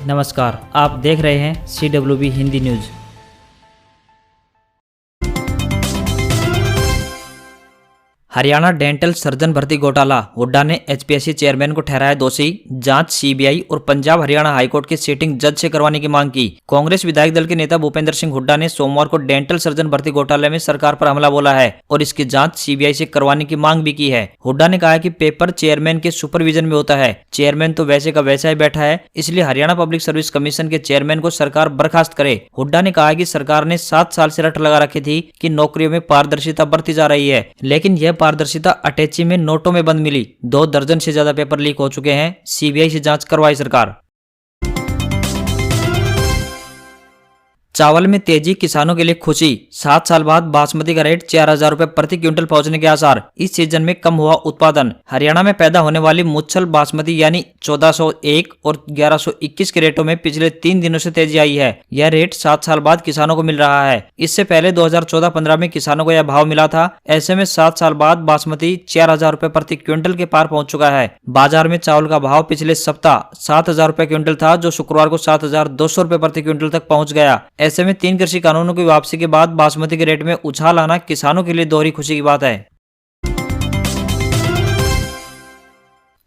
नमस्कार, आप देख रहे हैं CWB Hindi news. Haryana dental surgeon भर्ती घोटाला, हुड्डा ने HPSC चेयरमैन को ठहराया दोषी, जांच CBI और पंजाब हरियाणा हाईकोर्ट की सीटिंग जज से करवाने की मांग की। कांग्रेस विधायक दल के नेता भूपेंद्र सिंह हुड्डा ने सोमवार को डेंटल सर्जन भर्ती घोटाले में सरकार पर हमला बोला है और इसकी जांच CBI से करवाने की मांग भी की है। हुड्डा ने कहा कि पेपर चेयरमैन के सुपरविजन में होता है, चेयरमैन तो वैसे का वैसा ही बैठा है, इसलिए हरियाणा पब्लिक सर्विस कमीशन के चेयरमैन को सरकार बर्खास्त करे। हुड्डा ने कहा कि सरकार ने 7 साल से रट लगा रखी थी कि नौकरियों में पारदर्शिता बरती जा रही है, लेकिन यह पारदर्शिता अटैची में नोटों में बंद मिली। 2 दर्जन से ज्यादा पेपर लीक हो चुके हैं, CBI से जांच करवाई सरकार। चावल में तेजी, किसानों के लिए खुशी। 7 साल बाद बासमती का रेट 4000 रुपए प्रति क्विंटल पहुंचने के आसार। इस सीजन में कम हुआ उत्पादन। हरियाणा में पैदा होने वाली मुच्छल बासमती यानी 1401 और 1121 के रेटों में पिछले 3 दिनों से तेजी आई है। यह रेट 7 साल बाद किसानों को मिल रहा है। इससे पहले 2014-15 में किसानों को यह भाव मिला था। ऐसे में 7 साल बाद बासमती 4000 रुपए प्रति क्विंटल के पार पहुंच चुका है। बाजार में चावल का भाव पिछले सप्ताह 7000 रुपए क्विंटल था, जो शुक्रवार को 7200 रुपए प्रति क्विंटल तक पहुंच गया। ऐसे में 3 कृषि कानूनों की वापसी के बाद बासमती के रेट में उछाल आना किसानों के लिए दोहरी खुशी की बात है।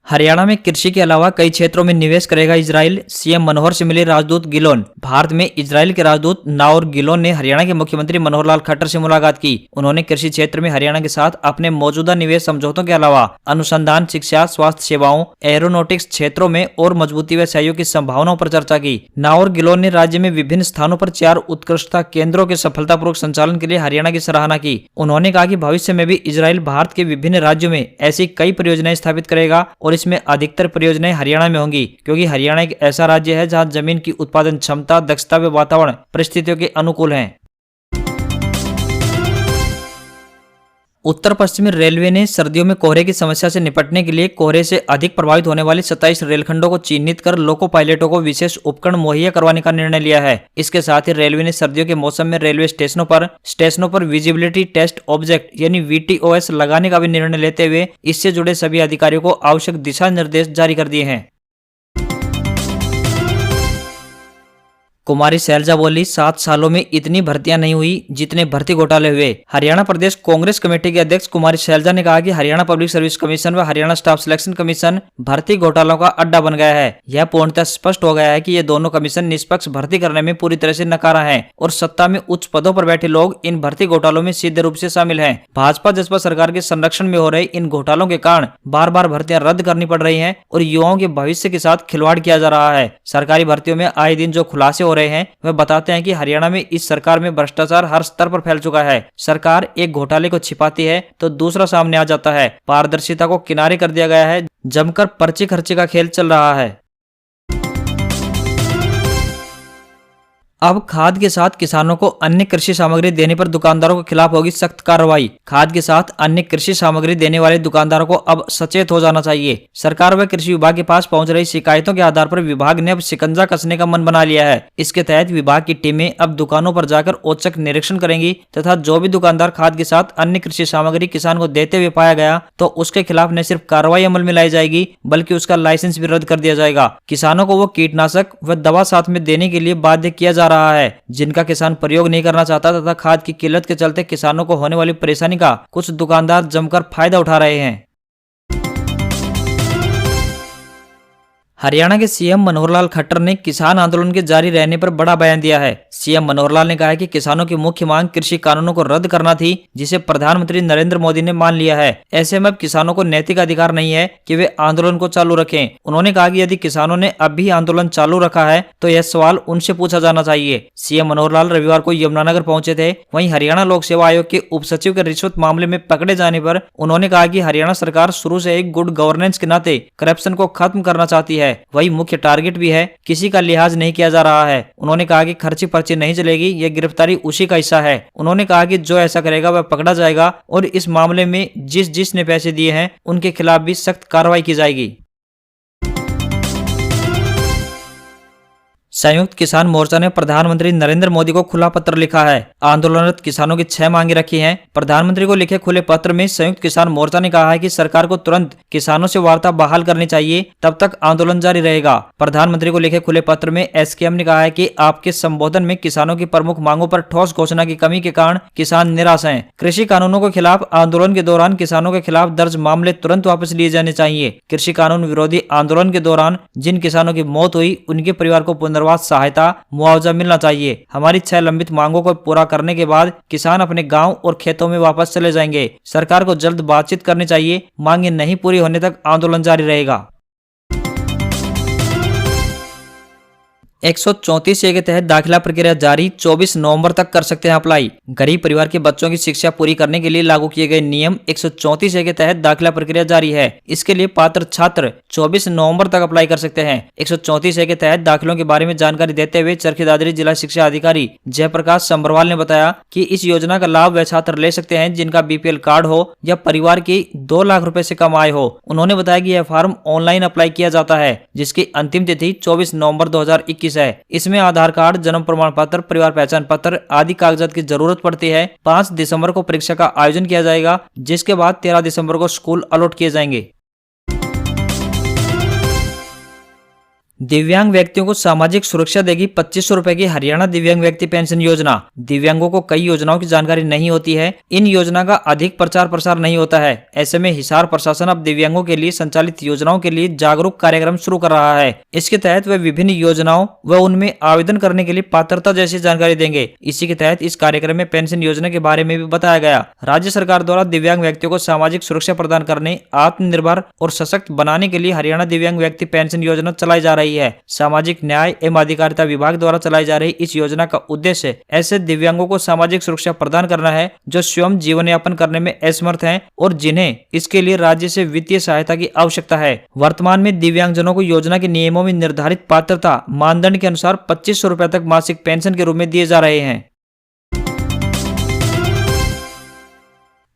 हरियाणा में कृषि के अलावा कई क्षेत्रों में निवेश करेगा इजराइल, CM मनोहर से मिले राजदूत गिलोन। भारत में इजराइल के राजदूत नाओर गिलोन ने हरियाणा के मुख्यमंत्री मनोहर लाल खट्टर से मुलाकात की। उन्होंने कृषि क्षेत्र में हरियाणा के साथ अपने मौजूदा निवेश समझौतों के अलावा अनुसंधान, शिक्षा, स्वास्थ्य सेवाओं, एरोनॉटिक्स क्षेत्रों में और मजबूती व सहयोग की संभावनाओं पर चर्चा की। नाओर गिलोन ने राज्य में विभिन्न स्थानों पर 4 उत्कृष्टता केंद्रों के सफलतापूर्वक संचालन के लिए हरियाणा की सराहना की। उन्होंने कहा कि भविष्य में भी इजराइल भारत के विभिन्न राज्यों में ऐसी कई परियोजनाएं स्थापित करेगा और इसमें अधिकतर परियोजनाएं हरियाणा में होंगी, क्योंकि हरियाणा एक ऐसा राज्य है जहां जमीन की उत्पादन क्षमता, दक्षता व वातावरण परिस्थितियों के अनुकूल हैं। उत्तर पश्चिमी रेलवे ने सर्दियों में कोहरे की समस्या से निपटने के लिए कोहरे से अधिक प्रभावित होने वाली 27 रेलखंडों को चिन्हित कर लोको पायलटों को विशेष उपकरण मुहैया करवाने का निर्णय लिया है। इसके साथ ही रेलवे ने सर्दियों के मौसम में रेलवे स्टेशनों पर विजिबिलिटी टेस्ट ऑब्जेक्ट यानी VTOS लगाने का भी निर्णय लेते हुए इससे जुड़े सभी अधिकारियों को आवश्यक दिशा निर्देश जारी कर दिए हैं। कुमारी शैलजा बोली, 7 सालों में इतनी भर्तियां नहीं हुई जितने भर्ती घोटाले हुए। हरियाणा प्रदेश कांग्रेस कमेटी के अध्यक्ष कुमारी शैलजा ने कहा कि हरियाणा पब्लिक सर्विस कमीशन व हरियाणा स्टाफ सिलेक्शन कमीशन भर्ती घोटालों का अड्डा बन गया है। यह पूर्णतः स्पष्ट हो गया है कि ये दोनों कमीशन निष्पक्ष भर्ती करने में पूरी तरह से नकारा है और सत्ता में उच्च पदों पर बैठे लोग इन भर्ती घोटालों में सीधे रूप से शामिल हैं। भाजपा जसपा सरकार के संरक्षण में हो रहे इन घोटालों के कारण बार बार भर्तियां रद्द करनी पड़ रही है और युवाओं के भविष्य के साथ खिलवाड़ किया जा रहा है। सरकारी भर्तियों में आए दिन जो खुलासे रहे हैं वह बताते हैं कि हरियाणा में इस सरकार में भ्रष्टाचार हर स्तर पर फैल चुका है। सरकार एक घोटाले को छिपाती है तो दूसरा सामने आ जाता है। पारदर्शिता को किनारे कर दिया गया है, जमकर पर्ची खर्ची का खेल चल रहा है। अब खाद के साथ किसानों को अन्य कृषि सामग्री देने पर दुकानदारों के खिलाफ होगी सख्त कार्रवाई। खाद के साथ अन्य कृषि सामग्री देने वाले दुकानदारों को अब सचेत हो जाना चाहिए। सरकार व कृषि विभाग के पास पहुंच रही शिकायतों के आधार पर विभाग ने अब शिकंजा कसने का मन बना लिया है। इसके तहत विभाग की टीमें अब दुकानों पर जाकर औचक निरीक्षण करेंगी तथा जो भी दुकानदार खाद के साथ अन्य कृषि सामग्री किसान को देते हुए पाया गया तो उसके खिलाफ न सिर्फ कार्रवाई अमल में लाई जाएगी बल्कि उसका लाइसेंस भी रद्द कर दिया जाएगा। किसानों को वो कीटनाशक व दवा साथ में देने के लिए बाध्य किया जा रहा है जिनका किसान प्रयोग नहीं करना चाहता तथा खाद की किल्लत के चलते किसानों को होने वाली परेशानी का कुछ दुकानदार जमकर फायदा उठा रहे हैं। हरियाणा के CM मनोहर लाल खट्टर ने किसान आंदोलन के जारी रहने पर बड़ा बयान दिया है। CM मनोहर लाल ने कहा है कि किसानों की मुख्य मांग कृषि कानूनों को रद्द करना थी, जिसे प्रधानमंत्री नरेंद्र मोदी ने मान लिया है। ऐसे में अब किसानों को नैतिक अधिकार नहीं है कि वे आंदोलन को चालू रखें। उन्होंने कहा कि यदि किसानों ने अब भी आंदोलन चालू रखा है तो यह सवाल उनसे पूछा जाना चाहिए। CM मनोहर लाल रविवार को यमुनानगर पहुंचे थे। वहीं हरियाणा लोक सेवा आयोग के उप सचिव के रिश्वत मामले में पकड़े जाने पर उन्होंने कहा कि हरियाणा सरकार शुरू से एक गुड गवर्नेंस के नाते करप्शन को खत्म करना चाहती है। वही मुख्य टारगेट भी है, किसी का लिहाज नहीं किया जा रहा है। उन्होंने कहा कि खर्ची पर्ची नहीं चलेगी, यह गिरफ्तारी उसी का हिस्सा है। उन्होंने कहा कि जो ऐसा करेगा वह पकड़ा जाएगा और इस मामले में जिसने पैसे दिए हैं उनके खिलाफ भी सख्त कार्रवाई की जाएगी। संयुक्त किसान मोर्चा ने प्रधानमंत्री नरेंद्र मोदी को खुला पत्र लिखा है। आंदोलनरत किसानों की 6 मांगे रखी हैं। प्रधानमंत्री को लिखे खुले पत्र में संयुक्त किसान मोर्चा ने कहा है कि सरकार को तुरंत किसानों से वार्ता बहाल करनी चाहिए, तब तक आंदोलन जारी रहेगा। प्रधानमंत्री को लिखे खुले पत्र में एसकेएम ने कहा है कि आपके संबोधन में किसानों की प्रमुख मांगों पर ठोस घोषणा की कमी के कारण किसान निराश हैं। कृषि कानूनों के खिलाफ आंदोलन के दौरान किसानों के खिलाफ दर्ज मामले तुरंत वापस लिए जाने चाहिए। कृषि कानून विरोधी आंदोलन के दौरान जिन किसानों की मौत हुई उनके परिवार को पुनर्वास सहायता मुआवजा मिलना चाहिए। हमारी 6 लंबित मांगों को पूरा करने के बाद किसान अपने गांव और खेतों में वापस चले जाएंगे। सरकार को जल्द बातचीत करनी चाहिए। मांगे नहीं पूरी होने तक आंदोलन जारी रहेगा। 134A के तहत दाखिला प्रक्रिया जारी, 24 नवंबर तक कर सकते हैं अप्लाई। गरीब परिवार के बच्चों की शिक्षा पूरी करने के लिए लागू किए गए नियम 134A के तहत दाखिला प्रक्रिया जारी है। इसके लिए पात्र छात्र 24 नवंबर तक अप्लाई कर सकते हैं। 134A के तहत दाखिलों के बारे में जानकारी देते हुए चरखी दादरी जिला शिक्षा अधिकारी जयप्रकाश संबरवाल ने बताया कि इस योजना का लाभ वे छात्र ले सकते हैं जिनका BPL कार्ड हो या परिवार की 2 लाख रुपए से कम आय हो। उन्होंने बताया कि यह फॉर्म ऑनलाइन अप्लाई किया जाता है जिसकी अंतिम तिथि 24 नवंबर 2021 है। इसमें आधार कार्ड, जन्म प्रमाण पत्र, परिवार पहचान पत्र आदि कागजात की जरूरत पड़ती है। 5 दिसंबर को परीक्षा का आयोजन किया जाएगा, जिसके बाद 13 दिसंबर को स्कूल अलॉट किए जाएंगे। दिव्यांग व्यक्तियों को सामाजिक सुरक्षा देगी 2500 रुपए की हरियाणा दिव्यांग व्यक्ति पेंशन योजना। दिव्यांगों को कई योजनाओं की जानकारी नहीं होती है। इन योजना का अधिक प्रचार प्रसार नहीं होता है। ऐसे में हिसार प्रशासन अब दिव्यांगों के लिए संचालित योजनाओं के लिए जागरूक कार्यक्रम शुरू कर रहा है। इसके तहत वे विभिन्न योजनाओं व उनमें आवेदन करने के लिए पात्रता जैसी जानकारी देंगे। इसी के तहत इस कार्यक्रम में पेंशन योजना के बारे में भी बताया गया। राज्य सरकार द्वारा दिव्यांग व्यक्तियों को सामाजिक सुरक्षा प्रदान करने, आत्मनिर्भर और सशक्त बनाने के लिए हरियाणा दिव्यांग व्यक्ति पेंशन योजना चलाई जा रही है। सामाजिक न्याय एवं अधिकारिता विभाग द्वारा चलाई जा रही इस योजना का उद्देश्य ऐसे दिव्यांगों को सामाजिक सुरक्षा प्रदान करना है जो स्वयं जीवन यापन करने में असमर्थ हैं और जिन्हें इसके लिए राज्य से वित्तीय सहायता की आवश्यकता है। वर्तमान में दिव्यांगजनों को योजना के नियमों में निर्धारित पात्रता मानदंड के अनुसार 2500 रुपए तक मासिक पेंशन के रूप में दिए जा रहे हैं।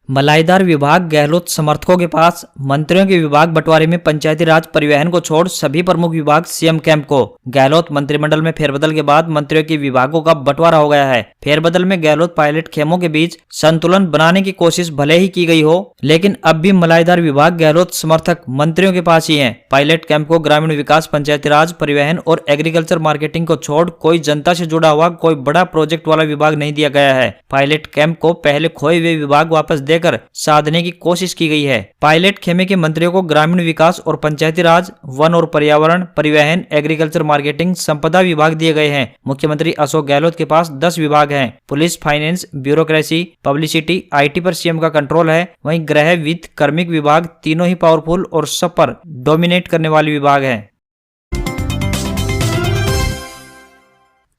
मलाईदार विभाग गहलोत समर्थकों के पास, मंत्रियों के विभाग बंटवारे में पंचायती राज परिवहन को छोड़ सभी प्रमुख विभाग सीएम कैंप को। गहलोत मंत्रिमंडल में फेरबदल के बाद मंत्रियों के विभागों का बंटवारा हो गया है। फेरबदल में गहलोत पायलट खेमों के बीच संतुलन बनाने की कोशिश भले ही की गई हो, लेकिन अब भी मलाईदार विभाग गहलोत समर्थक मंत्रियों के पास ही है। पायलट कैंप को ग्रामीण विकास, पंचायती राज, परिवहन और एग्रीकल्चर मार्केटिंग को छोड़ कोई जनता से जुड़ा हुआ कोई बड़ा प्रोजेक्ट वाला विभाग नहीं दिया गया है। पायलट कैंप को पहले खोए हुए विभाग वापस कर साधने की कोशिश की गई है। पायलट खेमे के मंत्रियों को ग्रामीण विकास और पंचायती राज, वन और पर्यावरण, परिवहन, एग्रीकल्चर मार्केटिंग, संपदा विभाग दिए गए हैं। मुख्यमंत्री अशोक गहलोत के पास 10 विभाग हैं। Police, finance, bureaucracy, publicity, IT पर सीएम का कंट्रोल है। वहीं गृह, वित्त, कार्मिक विभाग तीनों ही पावरफुल और सब पर डोमिनेट करने वाले विभाग हैं।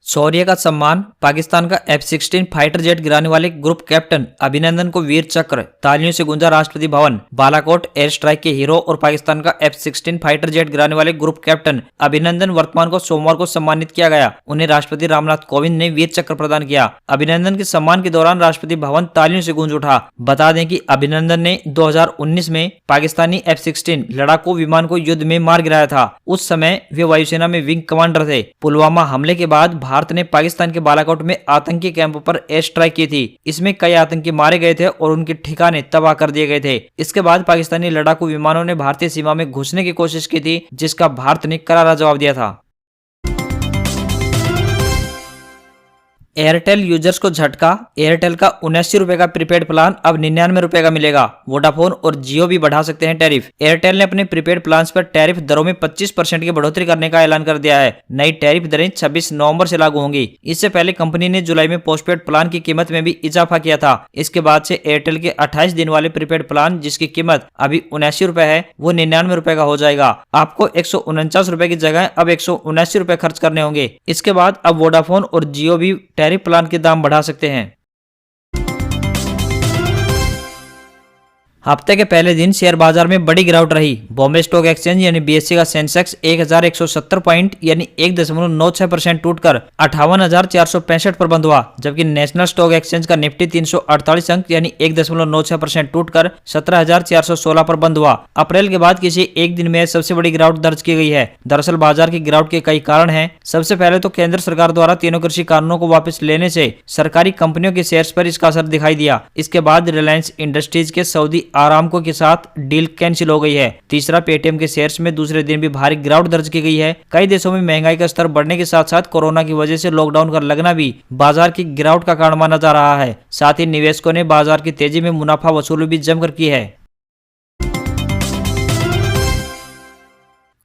शौर्य का सम्मान, पाकिस्तान का F-16 फाइटर जेट गिराने वाले ग्रुप कैप्टन अभिनंदन को वीर चक्र, तालियों से गूंजा राष्ट्रपति भवन। बालाकोट एयर स्ट्राइक के हीरो और पाकिस्तान का F-16 फाइटर जेट गिराने वाले ग्रुप कैप्टन अभिनंदन वर्तमान को सोमवार को सम्मानित किया गया। उन्हें राष्ट्रपति रामनाथ कोविंद ने वीर चक्र प्रदान किया। अभिनंदन के सम्मान के दौरान राष्ट्रपति भवन तालियों से गूंज उठा। बता दें कि अभिनंदन ने 2019 में पाकिस्तानी F-16 लड़ाकू विमान को युद्ध में मार गिराया था। उस समय वे वायुसेना में विंग कमांडर थे। पुलवामा हमले के बाद भारत ने पाकिस्तान के बालाकोट में आतंकी कैंपों पर एयर स्ट्राइक की थी। इसमें कई आतंकी मारे गए थे और उनके ठिकाने तबाह कर दिए गए थे। इसके बाद पाकिस्तानी लड़ाकू विमानों ने भारतीय सीमा में घुसने की कोशिश की थी, जिसका भारत ने करारा जवाब दिया था। एयरटेल यूजर्स को झटका, एयरटेल का 79 रुपए का प्रीपेड प्लान अब 99 रुपए का मिलेगा। वोडाफोन और जियो भी बढ़ा सकते हैं टैरिफ। एयरटेल ने अपने प्रीपेड प्लान पर टैरिफ दरों में 25% की बढ़ोतरी करने का ऐलान कर दिया है। नई टैरिफ दरें 26 नवंबर से लागू होंगी। इससे पहले कंपनी ने जुलाई में पोस्टपेड प्लान की कीमत में भी इजाफा किया था। इसके बाद से एयरटेल के 28 दिन वाले प्रीपेड प्लान, जिसकी कीमत अभी 79 रुपए है, वो 99 रुपए का हो जाएगा। आपको 149 रुपए की जगह अब 179 रुपए खर्च करने होंगे। इसके बाद अब वोडाफोन और जियो भी टैरिफ प्लान के दाम बढ़ा सकते हैं। हफ्ते के पहले दिन शेयर बाजार में बड़ी गिरावट रही। बॉम्बे स्टॉक एक्सचेंज यानी बीएसई का सेंसेक्स 1170 पॉइंट यानी 1.96% टूटकर 58,465 पर बंद हुआ, जबकि नेशनल स्टॉक एक्सचेंज का निफ्टी 348 अंक यानी 1.96% टूटकर 17,416 पर बंद हुआ। अप्रैल के बाद किसी एक दिन में सबसे बड़ी गिरावट दर्ज की गई है। दरअसल बाजार की गिरावट के कई कारण हैं। सबसे पहले तो केंद्र सरकार द्वारा तीनों कृषि कानूनों को वापस लेने से सरकारी कंपनियों के शेयर्स पर इसका असर दिखाई दिया। इसके बाद रिलायंस इंडस्ट्रीज के सऊदी आरामको के साथ डील कैंसिल हो गई है। तीसरा, पेटीएम के शेयर्स में दूसरे दिन भी भारी गिरावट दर्ज की गई है। कई देशों में महंगाई का स्तर बढ़ने के साथ साथ कोरोना की वजह से लॉकडाउन का लगना भी बाजार की गिरावट का कारण माना जा रहा है। साथ ही निवेशकों ने बाजार की तेजी में मुनाफा वसूली भी जमकर की है।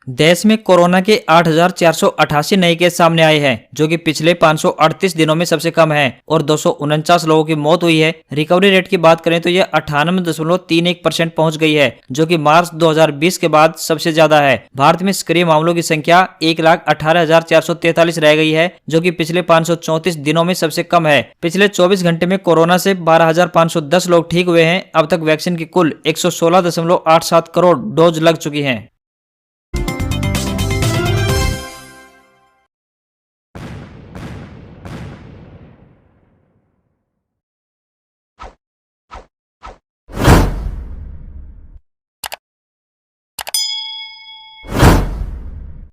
देश में कोरोना के 8,488 नए केस सामने आए हैं, जो कि पिछले 538 दिनों में सबसे कम है और 249 लोगों की मौत हुई है। रिकवरी रेट की बात करें तो यह 98.31% पहुंच गई है, जो कि मार्च 2020 के बाद सबसे ज्यादा है। भारत में सक्रिय मामलों की संख्या 1,18,443 रह गई है, जो कि पिछले 534 दिनों में सबसे कम है। पिछले 24 घंटे में कोरोना से 12,510 लोग ठीक हुए हैं। अब तक वैक्सीन की कुल 116.87 करोड़ डोज लग चुकी हैं।